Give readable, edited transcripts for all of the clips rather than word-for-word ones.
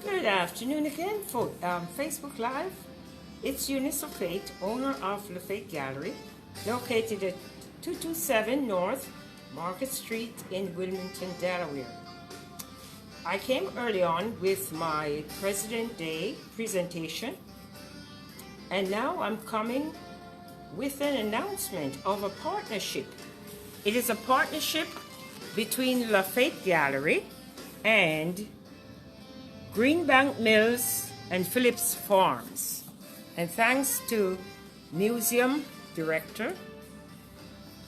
Good afternoon again for Facebook Live. It's Eunice Lafayette, owner of Lafayette Gallery, located at 227 North Market Street in Wilmington, Delaware. I came early on with my President Day presentation, and now I'm coming with an announcement of a partnership. It is a partnership between Lafayette Gallery and Greenbank Mills and Phillips Farms. And thanks to Museum Director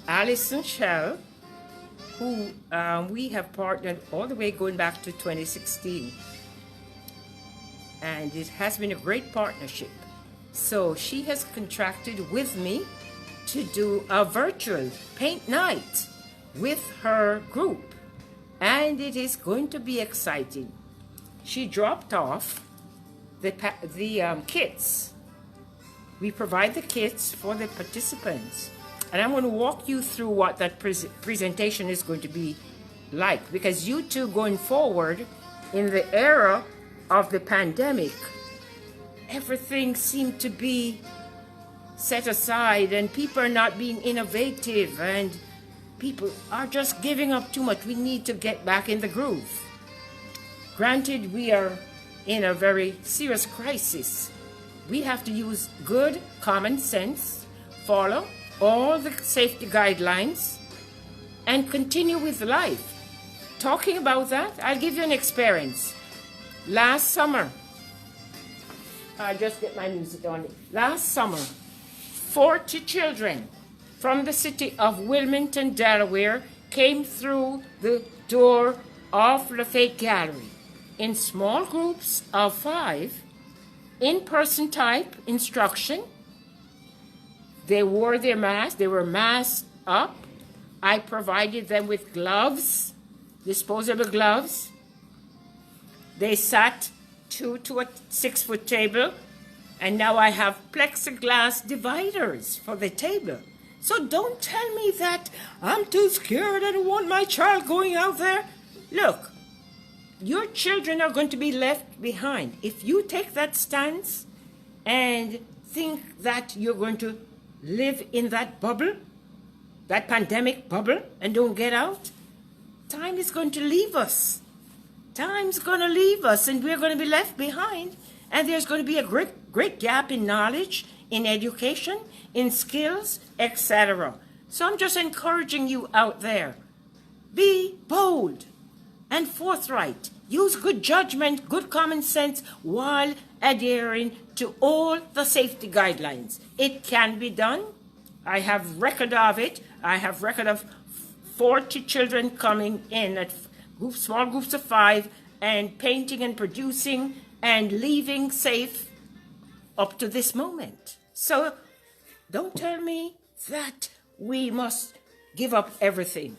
Alison Shell, who we have partnered all the way going back to 2016. And it has been a great partnership. So she has contracted with me to do a virtual paint night with her group. And it is going to be exciting. She dropped off the kits. We provide the kits for the participants. And I'm going to walk you through what that presentation is going to be like. Because you two going forward in the era of the pandemic, everything seemed to be set aside and people are not being innovative and people are just giving up too much. We need to get back in the groove. Granted, we are in a very serious crisis. We have to use good common sense, follow all the safety guidelines, and continue with life. Talking about that, I'll give you an experience. Last summer, I'll just get my music on. Last summer, 40 children from the city of Wilmington, Delaware, came through the door of Lafayette Gallery in small groups of 5, in-person type instruction. They wore their masks, they were masked up. I provided them with gloves, disposable gloves. They sat 2 to a 6-foot table, and now I have plexiglass dividers for the table. So don't tell me that I'm too scared, I don't want my child going out there. Look, your children are going to be left behind. If you take that stance and think that you're going to live in that bubble, that pandemic bubble, and don't get out, time is going to leave us. Time's going to leave us, and we're going to be left behind. And there's going to be a great gap in knowledge, in education, in skills, etc. So I'm just encouraging you out there. Be bold and forthright. Use good judgment, good common sense, while adhering to all the safety guidelines. It can be done. I have record of it. I have record of 40 children coming in at small groups of 5 and painting and producing and leaving safe up to this moment. So don't tell me that we must give up everything,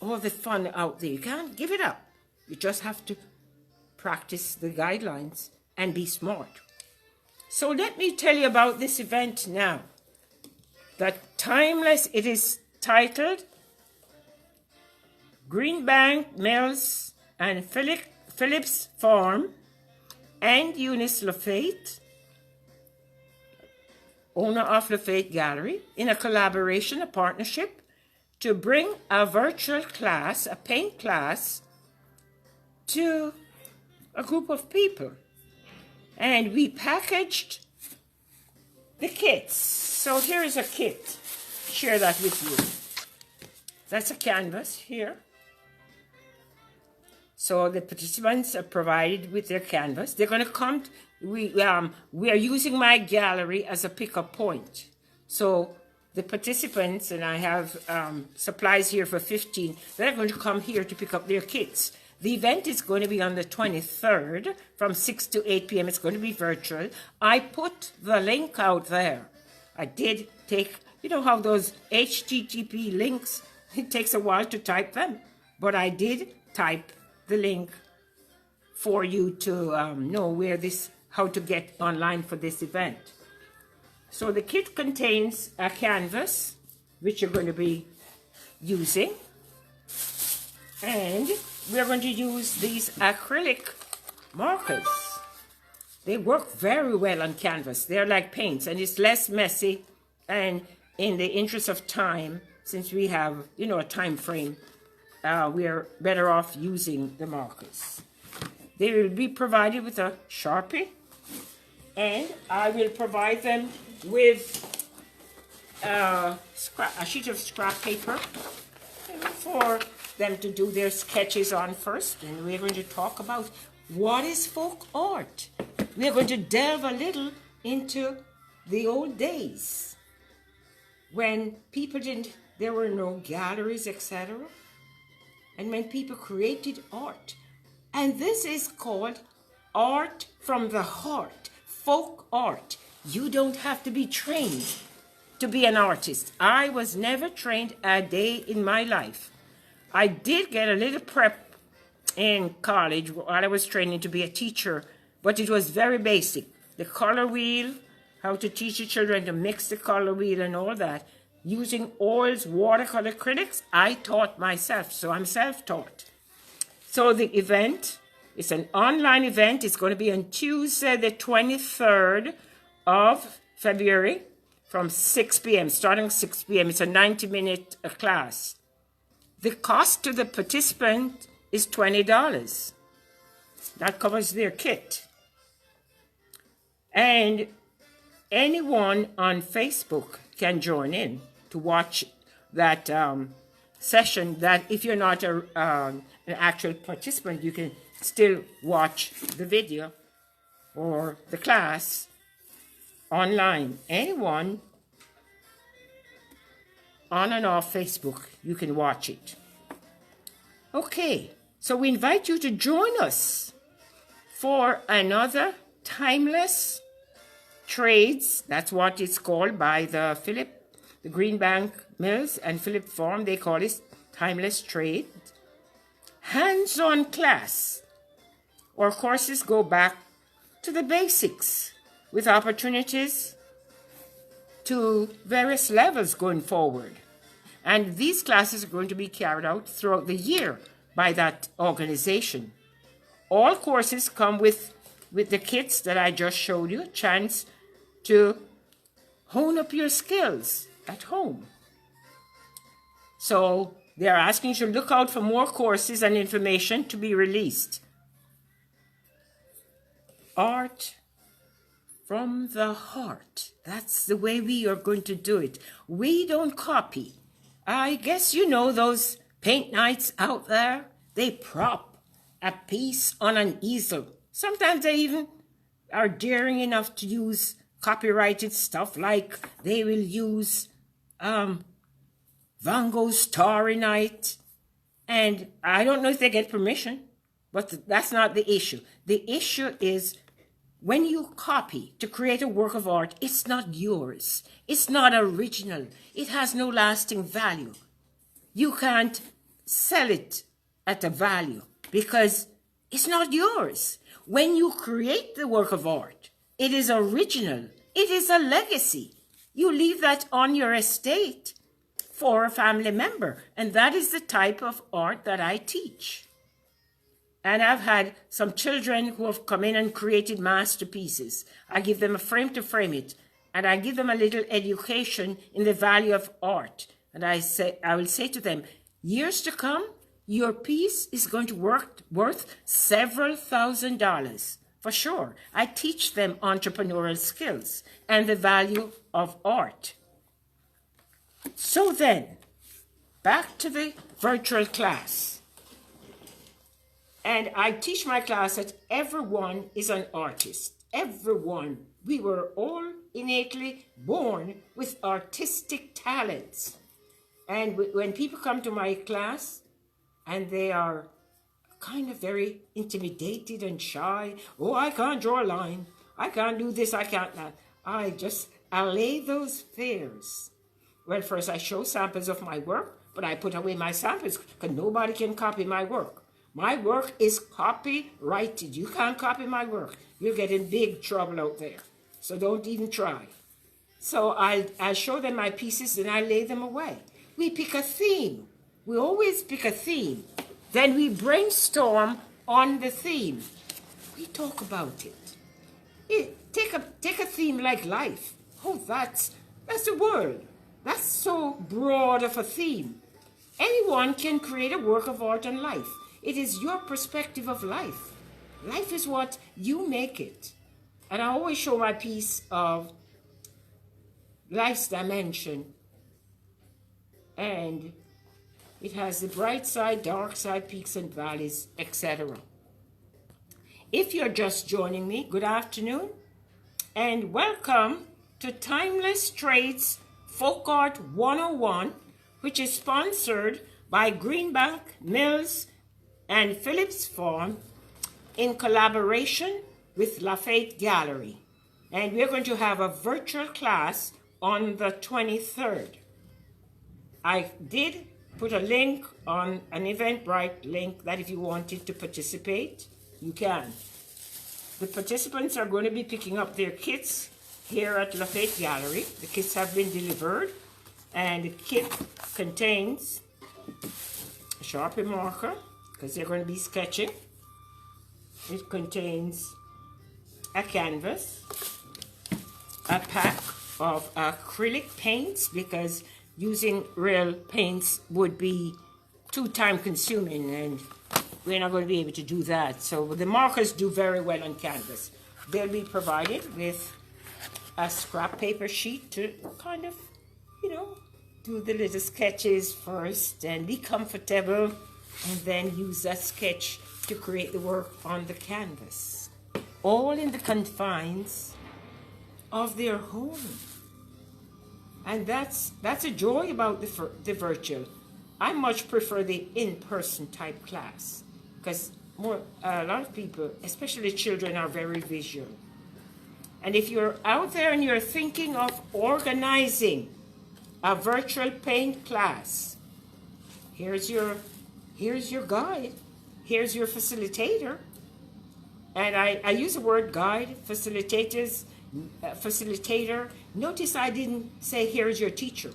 all the fun out there. You can't give it up. You just have to practice the guidelines and be smart. So let me tell you about this event now. That timeless, it is titled Greenbank Mills and Phillips Farm and Eunice Lafayette, owner of Lafayette Gallery, in a collaboration, a partnership, to bring a virtual class, a paint class, to a group of people. And we packaged the kits. So here is a kit. Share that with you. That's a canvas here. So the participants are provided with their canvas. They're going to come. We are using my gallery as a pickup point. So the participants, and I have supplies here for 15, they're going to come here to pick up their kits. The event is going to be on the 23rd from 6 to 8 p.m. It's going to be virtual. I put the link out there. I did take, you know how those HTTP links, it takes a while to type them. But I did type the link for you to know how to get online for this event. So the kit contains a canvas, which you're going to be using. And we're going to use these acrylic markers. They work very well on canvas. They're like paints, and it's less messy. And in the interest of time, since we have, a time frame, we are better off using the markers. They will be provided with a Sharpie, and I will provide them with a sheet of scrap paper for them to do their sketches on first. And we're going to talk about what is folk art. We're going to delve a little into the old days when people there were no galleries, etc. And when people created art. And this is called art from the heart, folk art. You don't have to be trained to be an artist. I was never trained a day in my life. I did get a little prep in college while I was training to be a teacher, but it was very basic. The color wheel, how to teach the children to mix the color wheel and all that. Using oils, watercolor acrylics, I taught myself, so I'm self-taught. So the event is an online event. It's going to be on Tuesday, the 23rd of February from 6 p.m., starting 6 p.m. It's a 90-minute class. The cost to the participant is $20. That covers their kit. And anyone on Facebook can join in to watch that session. That if you're not an actual participant, you can still watch the video or the class online. Anyone on and off Facebook, you can watch it. Okay, so we invite you to join us for another Timeless Trades. That's what it's called by the Greenbank Mills and Philip Farm. They call it Timeless Trade. Hands-on class. Our courses go back to the basics with opportunities to various levels going forward. And these classes are going to be carried out throughout the year by that organization. All courses come with the kits that I just showed you, a chance to hone up your skills at home. So they're asking you to look out for more courses and information to be released. Art from the heart. That's the way we are going to do it. We don't copy. I guess you know those paint nights out there? They prop a piece on an easel. Sometimes they even are daring enough to use copyrighted stuff, like they will use Van Gogh's Starry Night. And I don't know if they get permission, but that's not the issue. The issue is when you copy to create a work of art, it's not yours. It's not original. It has no lasting value. You can't sell it at a value because it's not yours. When you create the work of art, it is original. It is a legacy. You leave that on your estate for a family member. And that is the type of art that I teach. And I've had some children who have come in and created masterpieces. I give them a frame to frame it. And I give them a little education in the value of art. And I will say to them, years to come, your piece is going to worth several $1,000s. For sure. I teach them entrepreneurial skills and the value of art. So then, back to the virtual class. And I teach my class that everyone is an artist. Everyone. We were all innately born with artistic talents. And when people come to my class and they are kind of very intimidated and shy, oh, I can't draw a line, I can't do this, I can't that, I allay those fears. Well, first I show samples of my work, but I put away my samples because nobody can copy my work. My work is copyrighted. You can't copy my work. You'll get in big trouble out there. So don't even try. So I show them my pieces and I lay them away. We pick a theme. We always pick a theme. Then we brainstorm on the theme. We talk about it. Take a theme like life. Oh, that's the word. That's so broad of a theme. Anyone can create a work of art on life. It is your perspective of life. Life is what you make it. And I always show my piece of life's dimension. And it has the bright side, dark side, peaks and valleys, etc. If you're just joining me, good afternoon and welcome to Timeless Trades Folk Art 101, which is sponsored by Greenbank, Mills, and Phillips Farm in collaboration with Lafayette Gallery. And we're going to have a virtual class on the 23rd. I did put a link on an Eventbrite link that if you wanted to participate, you can. The participants are going to be picking up their kits here at Lafayette Gallery. The kits have been delivered, and the kit contains a Sharpie marker, because they're going to be sketching. It contains a canvas, a pack of acrylic paints, because using real paints would be too time consuming and we're not going to be able to do that. So the markers do very well on canvas. They'll be provided with a scrap paper sheet to kind of, do the little sketches first and be comfortable and then use that sketch to create the work on the canvas. All in the confines of their home. And that's a joy about the virtual. I much prefer the in-person type class because a lot of people, especially children, are very visual. And if you're out there and you're thinking of organizing a virtual paint class, here's your guide, here's your facilitator. And I use the word guide, facilitator. Notice I didn't say here's your teacher.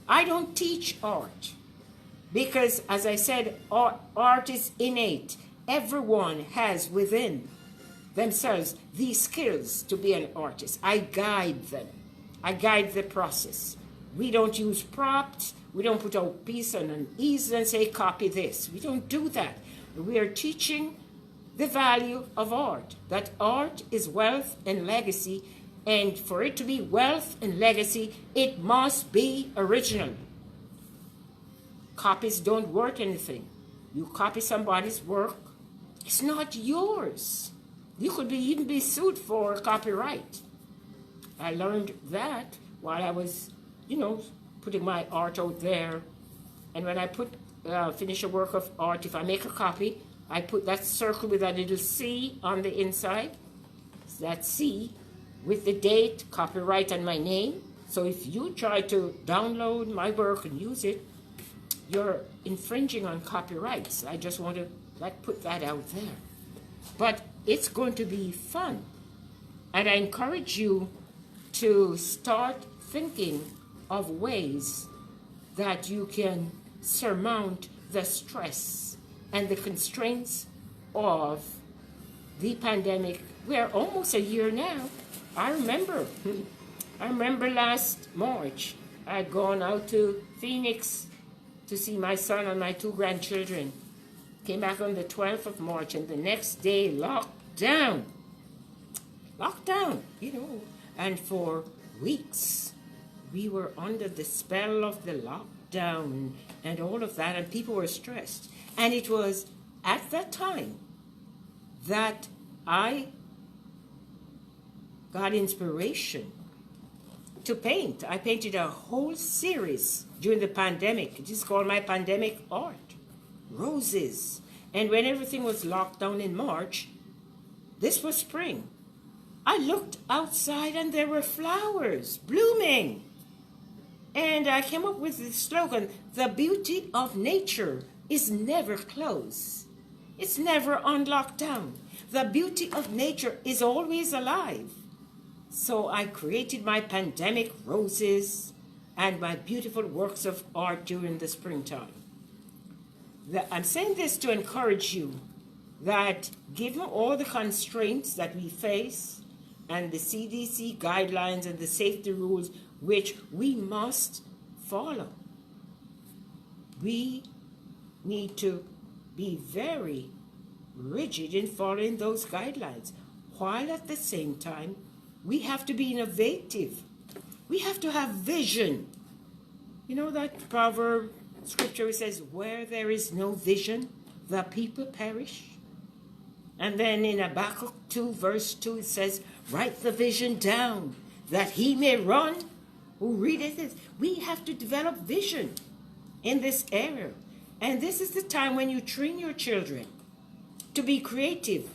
I don't teach art because, as I said, art is innate. Everyone has within themselves these skills to be an artist. I guide them. I guide the process. We don't use props. We don't put a piece on an easel and say copy this. We don't do that. We are teaching the value of art, that art is wealth and legacy. And for it to be wealth and legacy, it must be original. Copies don't worth anything. You copy somebody's work, it's not yours. You could even be sued for copyright. I learned that while I was, putting my art out there. And when I finish a work of art, if I make a copy, I put that circle with a little C on the inside. That C with the date, copyright, and my name. So if you try to download my work and use it, you're infringing on copyrights. I just want to put that out there. But it's going to be fun. And I encourage you to start thinking of ways that you can surmount the stress and the constraints of the pandemic. We're almost a year now. I remember last March, I had gone out to Phoenix to see my son and my 2 grandchildren. Came back on the 12th of March, and the next day, lockdown, and for weeks, we were under the spell of the lockdown and all of that, and people were stressed. And it was at that time that I got inspiration to paint. I painted a whole series during the pandemic. It is called my pandemic art, roses. And when everything was locked down in March, this was spring, I looked outside and there were flowers blooming. And I came up with the slogan, the beauty of nature is never closed. It's never on lockdown. The beauty of nature is always alive. So I created my pandemic roses and my beautiful works of art during the springtime. I'm saying this to encourage you that given all the constraints that we face, and the CDC guidelines and the safety rules which we must follow. We need to be very rigid in following those guidelines, while at the same time we have to be innovative. We have to have vision. You know that proverb scripture says, where there is no vision, the people perish. And then in Habakkuk 2 verse 2 it says, write the vision down, that he may run who readeth it. We have to develop vision in this area. And this is the time when you train your children to be creative.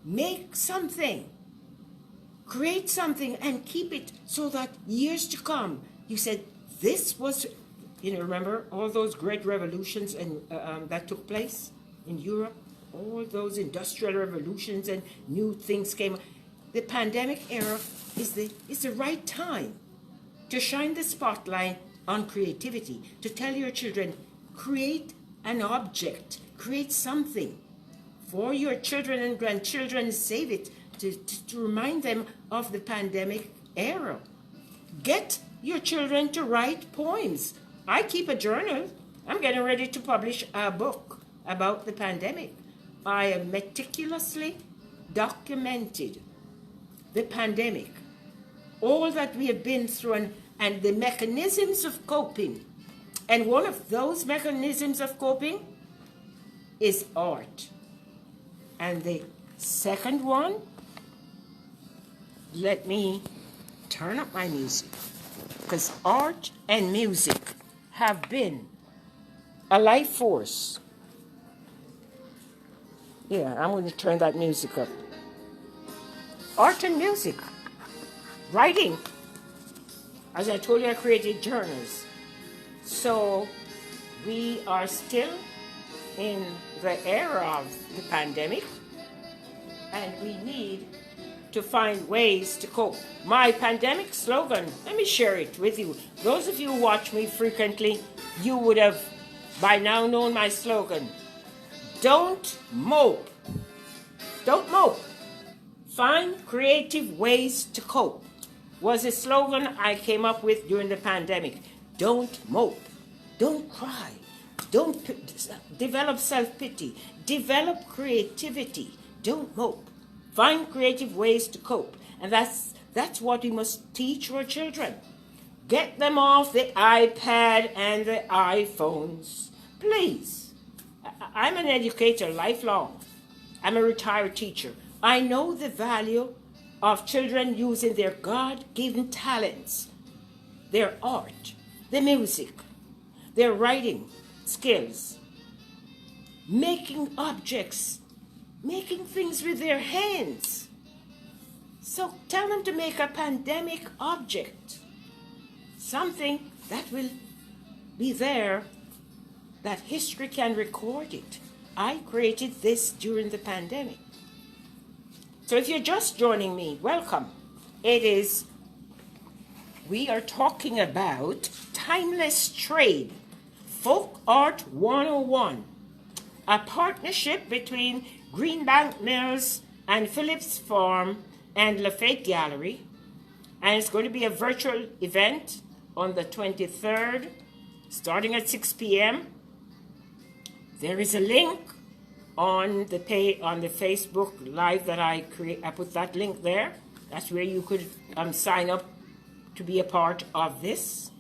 Make something. Create something and keep it so that years to come, you said, this was, remember all those great revolutions and that took place in Europe? All those industrial revolutions and new things came. The pandemic era is the right time to shine the spotlight on creativity, to tell your children, create an object, create something for your children and grandchildren, save it, to remind them of the pandemic era. Get your children to write poems. I keep a journal. I'm getting ready to publish a book about the pandemic. I have meticulously documented the pandemic, all that we have been through, and the mechanisms of coping. And one of those mechanisms of coping is art. And the second one, let me turn up my music, because art and music have been a life force. Yeah, I'm going to turn that music up. Art and music. Writing. As I told you, I created journals. So we are still in the era of the pandemic, and we need to find ways to cope. My pandemic slogan, let me share it with you. Those of you who watch me frequently, you would have by now known my slogan. Don't mope. Don't mope. Find creative ways to cope was a slogan I came up with during the pandemic. Don't mope. Don't cry. Don't develop self-pity. Develop creativity. Don't mope. Find creative ways to cope. And that's what we must teach our children. Get them off the iPad and the iPhones. Please. I'm an educator lifelong. I'm a retired teacher. I know the value of children using their God-given talents, their art, their music, their writing skills, making objects, making things with their hands. So tell them to make a pandemic object, something that will be there, that history can record it. I created this during the pandemic. So if you're just joining me, welcome. We are talking about Timeless Trade, Folk Art 101, a partnership between Greenbank Mills and Phillips Farm and Lafayette Gallery. And it's going to be a virtual event on the 23rd, starting at 6 p.m. There is a link on the Facebook Live that I put that link there. That's where you could sign up to be a part of this.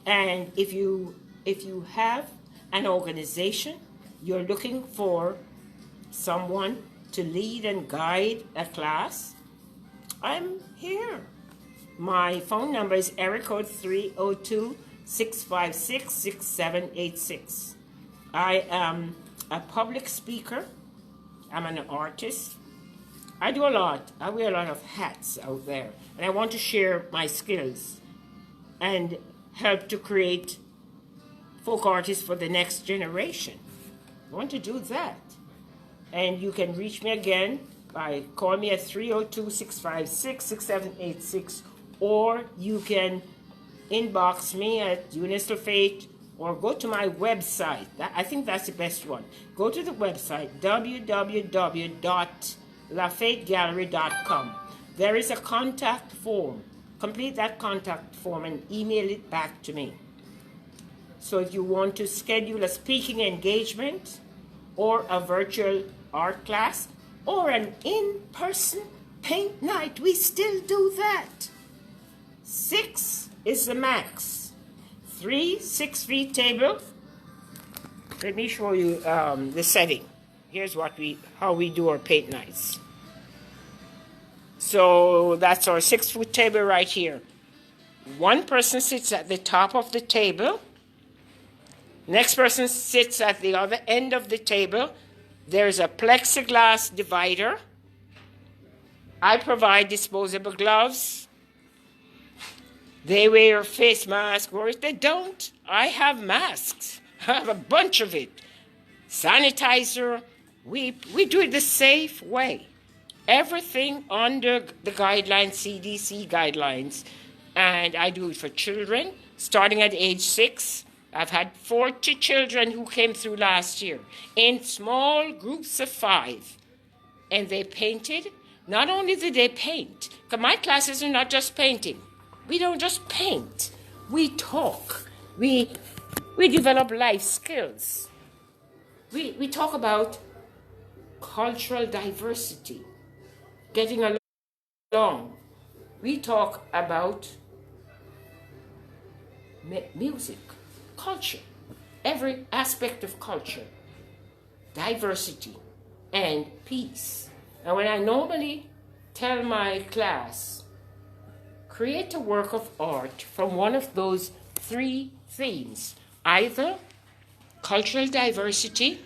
And if you have an organization, you're looking for someone to lead and guide a class, I'm here. My phone number is area code 302-656-6786. I am a public speaker. I'm an artist. I do a lot. I wear a lot of hats out there. And I want to share my skills and help to create folk artists for the next generation. I want to do that. And you can reach me again by calling me at 302-656-6786, or you can inbox me at Eunice Lafayette, or go to my website. I think that's the best one. Go to the website, www.lafayettegallery.com. there is a contact form. Complete that contact form and email it back to me. So if you want to schedule a speaking engagement or a virtual art class or an in-person paint night, we still do that. 6 is the max. 3 6-feet table. Let me show you the setting. Here's how we do our paint nights. So that's our 6-foot table right here. One person sits at the top of the table. Next person sits at the other end of the table. There's a plexiglass divider. I provide disposable gloves. They wear face masks, or if they don't, I have masks. I have a bunch of it. Sanitizer. We do it the safe way. Everything under the guidelines, CDC guidelines. And I do it for children, starting at age 6. I've had 40 children who came through last year in small groups of 5. And they painted. Not only did they paint, because my classes are not just painting. We don't just paint. We talk. We develop life skills. We talk about cultural diversity, getting along. We talk about music, culture, every aspect of culture, diversity, and peace. And when I normally tell my class, create a work of art from one of those 3 themes, either cultural diversity,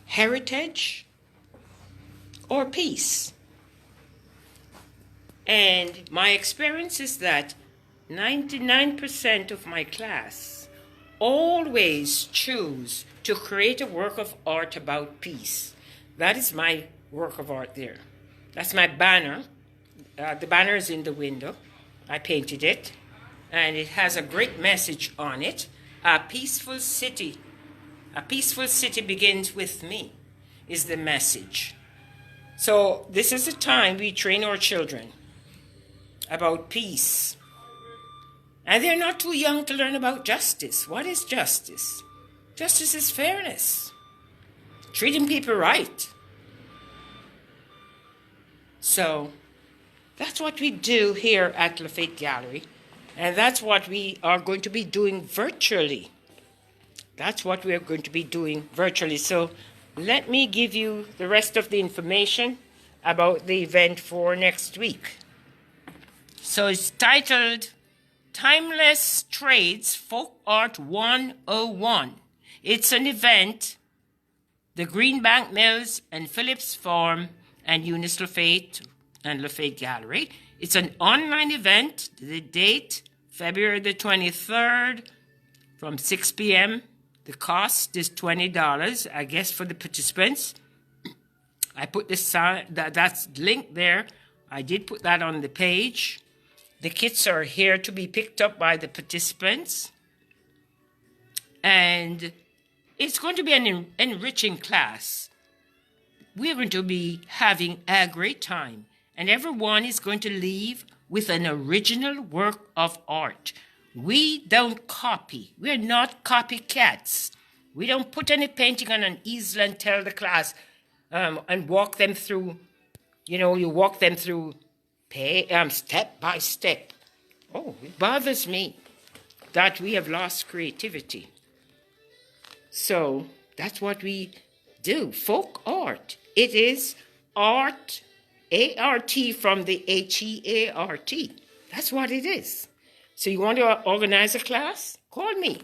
heritage, or peace. And my experience is that 99% of my class always choose to create a work of art about peace. That is my work of art there. That's my banner. The banner is in the window. I painted it. And it has a great message on it. A peaceful city. A peaceful city begins with me, is the message. So this is the time we train our children about peace. And they're not too young to learn about justice. What is justice? Justice is fairness. Treating people right. So that's what we do here at Lafayette Gallery. And that's what we are going to be doing virtually. That's what we are going to be doing virtually. So let me give you the rest of the information about the event for next week. So it's titled Timeless Trades Folk Art 101. It's an event, the Greenbank Mills and Phillips Farm and Eunice Lafayette and Lafayette Gallery. It's an online event. The date, February the 23rd from 6 p.m. The cost is $20, I guess, for the participants. I put that's linked there. I did put that on the page. The kits are here to be picked up by the participants. And it's going to be an enriching class. We're going to be having a great time. And everyone is going to leave with an original work of art. We don't copy. We're not copycats. We don't put any painting on an easel and tell the class and walk them through, you walk them through step by step. Oh, it bothers me that we have lost creativity. So that's what we do. Folk art. It is art, A-R-T from the H-E-A-R-T. That's what it is. So you want to organize a class? Call me,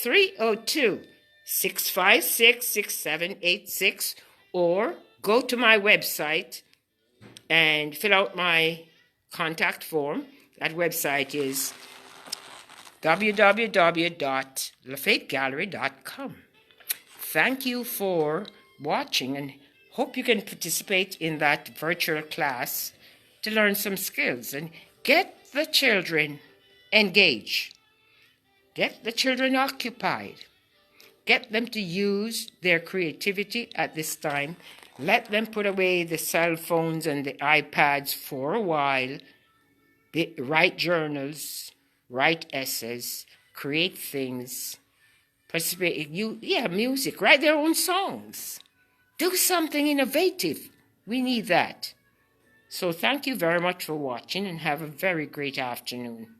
302-656-6786, or go to my website and fill out my contact form. That website is www.lafayettegallery.com. Thank you for watching, and hope you can participate in that virtual class to learn some skills and get the children engaged. Get the children occupied. Get them to use their creativity at this time. Let them put away the cell phones and the iPads for a while. Write journals, write essays, create things, participate. Music, write their own songs. Do something innovative. We need that. So thank you very much for watching and have a very great afternoon.